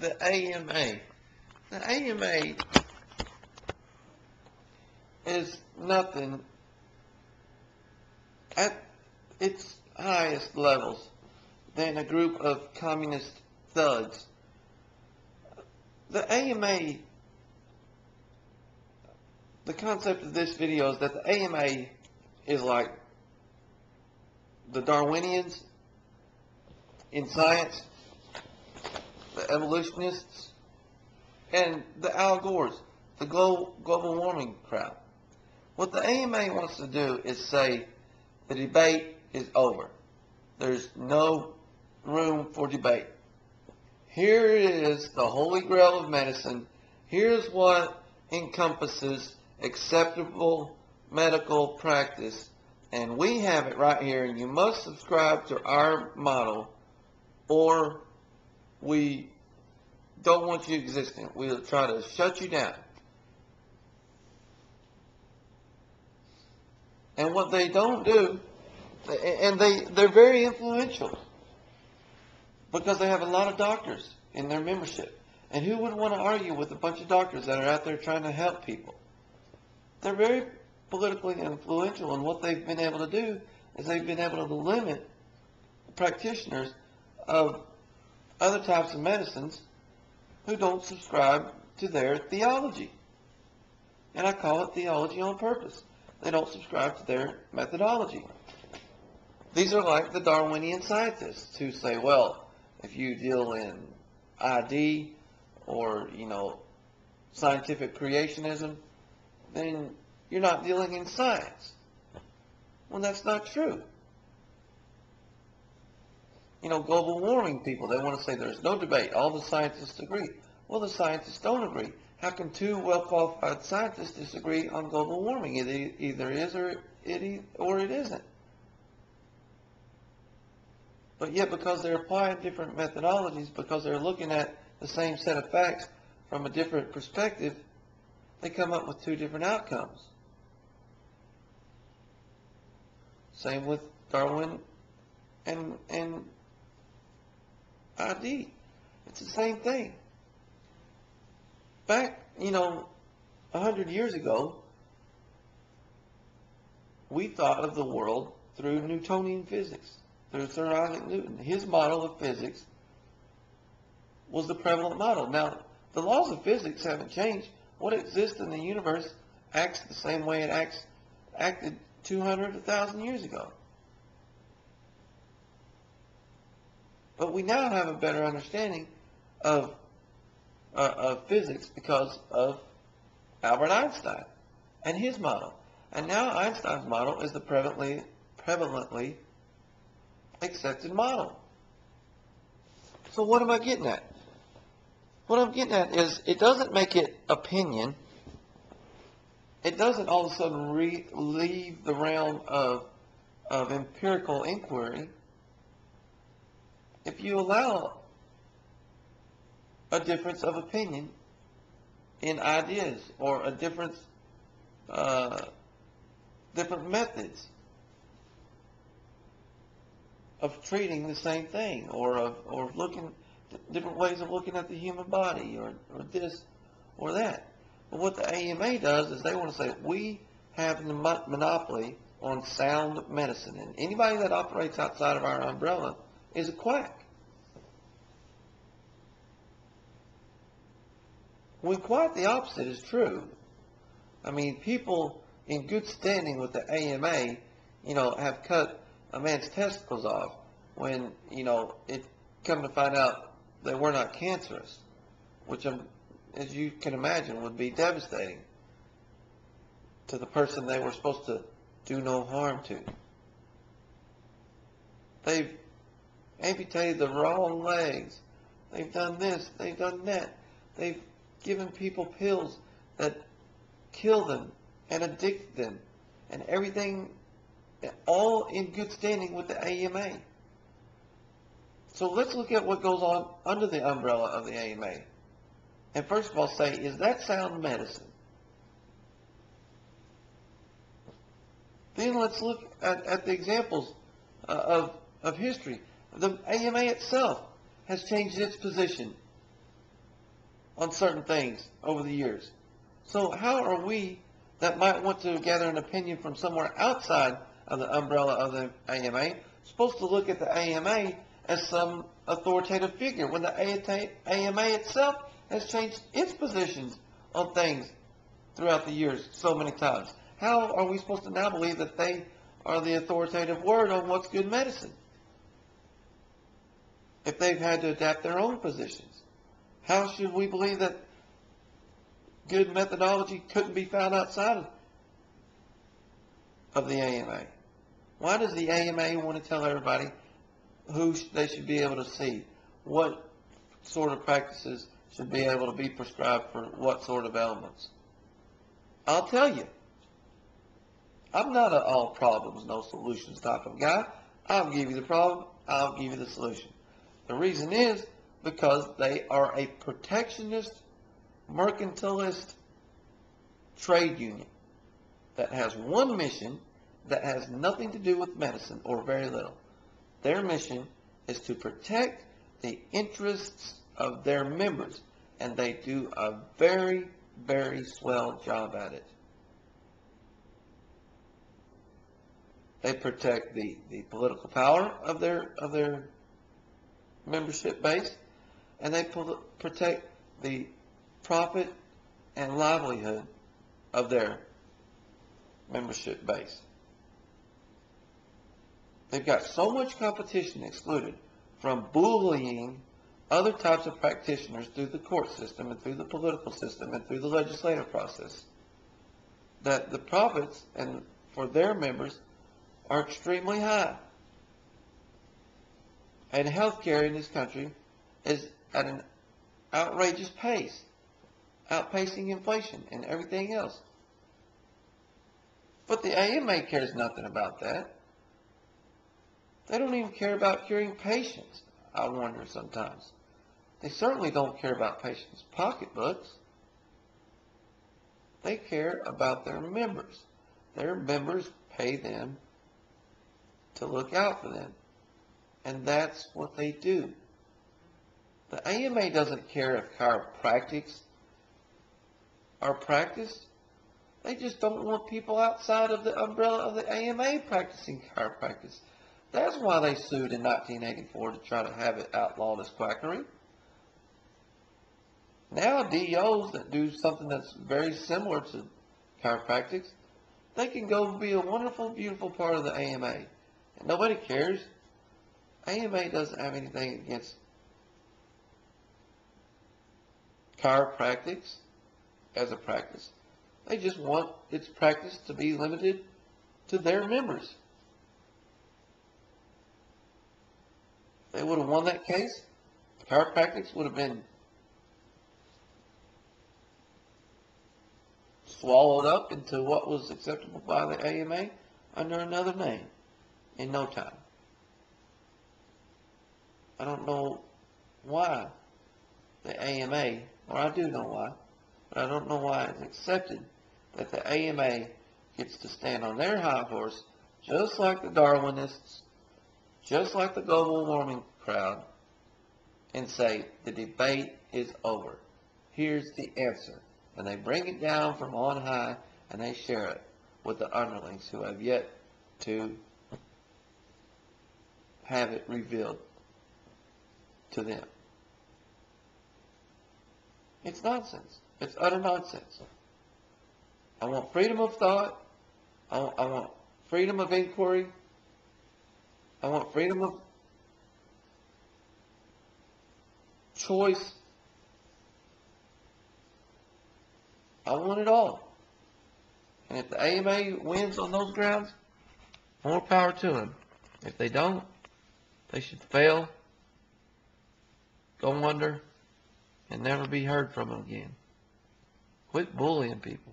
The AMA. The AMA is nothing at its highest levels than a group of communist thugs. The AMA, the concept of this video is that the AMA is like the Darwinians in science, the evolutionists, and the Al Gores, the global warming crowd. What the AMA wants to do is say the debate is over. There's no room for debate. Here is the holy grail of medicine. Here's what encompasses acceptable medical practice. And we have it right here, and you must subscribe to our model, or we don't want you existing. We'll try to shut you down. And what they don't do, and they're very influential because they have a lot of doctors in their membership. And who would want to argue with a bunch of doctors that are out there trying to help people? They're very politically influential, and what they've been able to do is they've been able to limit practitioners of other types of medicines who don't subscribe to their theology. And I call it theology on purpose. They don't subscribe to their methodology. These are like the Darwinian scientists who say, well, if you deal in ID or, scientific creationism, then you're not dealing in science. Well, that's not true. Global warming people, they want to say there's no debate. All the scientists agree. Well, the scientists don't agree. How can two well-qualified scientists disagree on global warming? It either is or it isn't. But yet, because they're applying different methodologies, because they're looking at the same set of facts from a different perspective, they come up with two different outcomes. Same with Darwin and ID. It's the same thing. Back, 100 years ago, we thought of the world through Newtonian physics, through Sir Isaac Newton. His model of physics was the prevalent model. Now, the laws of physics haven't changed. What exists in the universe acts the same way it acted 200, 1,000 years ago. But we now have a better understanding of physics because of Albert Einstein and his model. And now Einstein's model is the prevalently accepted model. So what am I getting at? What I'm getting at is it doesn't make it opinion. It doesn't all of a sudden leave the realm of empirical inquiry. If you allow a difference of opinion in ideas or a different methods of treating the same thing or looking different ways of looking at the human body or this or that. But what the AMA does is they want to say we have the monopoly on sound medicine, and anybody that operates outside of our umbrella is a quack. When quite the opposite is true. I mean, people in good standing with the AMA, have cut a man's testicles off when, it come to find out they were not cancerous, which, as you can imagine, would be devastating to the person they were supposed to do no harm to. They've amputated the wrong legs. They've done this. They've done that. They've given people pills that kill them and addict them and everything, all in good standing with the AMA. So let's look at what goes on under the umbrella of the AMA. And first of all say, is that sound medicine? Then let's look at the examples of history. The AMA itself has changed its position on certain things over the years. So how are we that might want to gather an opinion from somewhere outside of the umbrella of the AMA supposed to look at the AMA as some authoritative figure when the AMA itself has changed its positions on things throughout the years so many times? How are we supposed to now believe that they are the authoritative word on what's good medicine if they've had to adapt their own positions? How should we believe that good methodology couldn't be found outside of the AMA? Why does the AMA want to tell everybody who they should be able to see, what sort of practices should be able to be prescribed for what sort of ailments? I'll tell you, I'm not an all problems, no solutions type of guy. I'll give you the problem, I'll give you the solution. The reason is because they are a protectionist, mercantilist trade union that has one mission that has nothing to do with medicine, or very little. Their mission is to protect the interests of their members, and they do a very, very swell job at it. They protect the political power of their membership base, and they protect the profit and livelihood of their membership base. They've got so much competition excluded from bullying other types of practitioners through the court system and through the political system and through the legislative process that the profits and for their members are extremely high. And healthcare in this country is at an outrageous pace, outpacing inflation and everything else. But the AMA cares nothing about that. They don't even care about curing patients, I wonder sometimes. They certainly don't care about patients' pocketbooks. They care about their members. Their members pay them to look out for them. And that's what they do. The AMA doesn't care if chiropractics are practiced. They just don't want people outside of the umbrella of the AMA practicing chiropractic. That's why they sued in 1984 to try to have it outlawed as quackery. Now DOs that do something that's very similar to chiropractics, they can go be a wonderful, beautiful part of the AMA. And nobody cares. AMA doesn't have anything against chiropractics as a practice. They just want its practice to be limited to their members. If they would have won that case, chiropractics would have been swallowed up into what was acceptable by the AMA under another name in no time. I don't know why the AMA, or I do know why, but I don't know why it's accepted that the AMA gets to stand on their high horse, just like the Darwinists, just like the global warming crowd, and say the debate is over. Here's the answer. And they bring it down from on high and they share it with the underlings who have yet to have it revealed to them. It's nonsense. It's utter nonsense. I want freedom of thought. I want freedom of inquiry. I want freedom of choice. I want it all. And if the AMA wins on those grounds, more power to them. If they don't, they should fail, go under, and never be heard from again. Quit bullying people.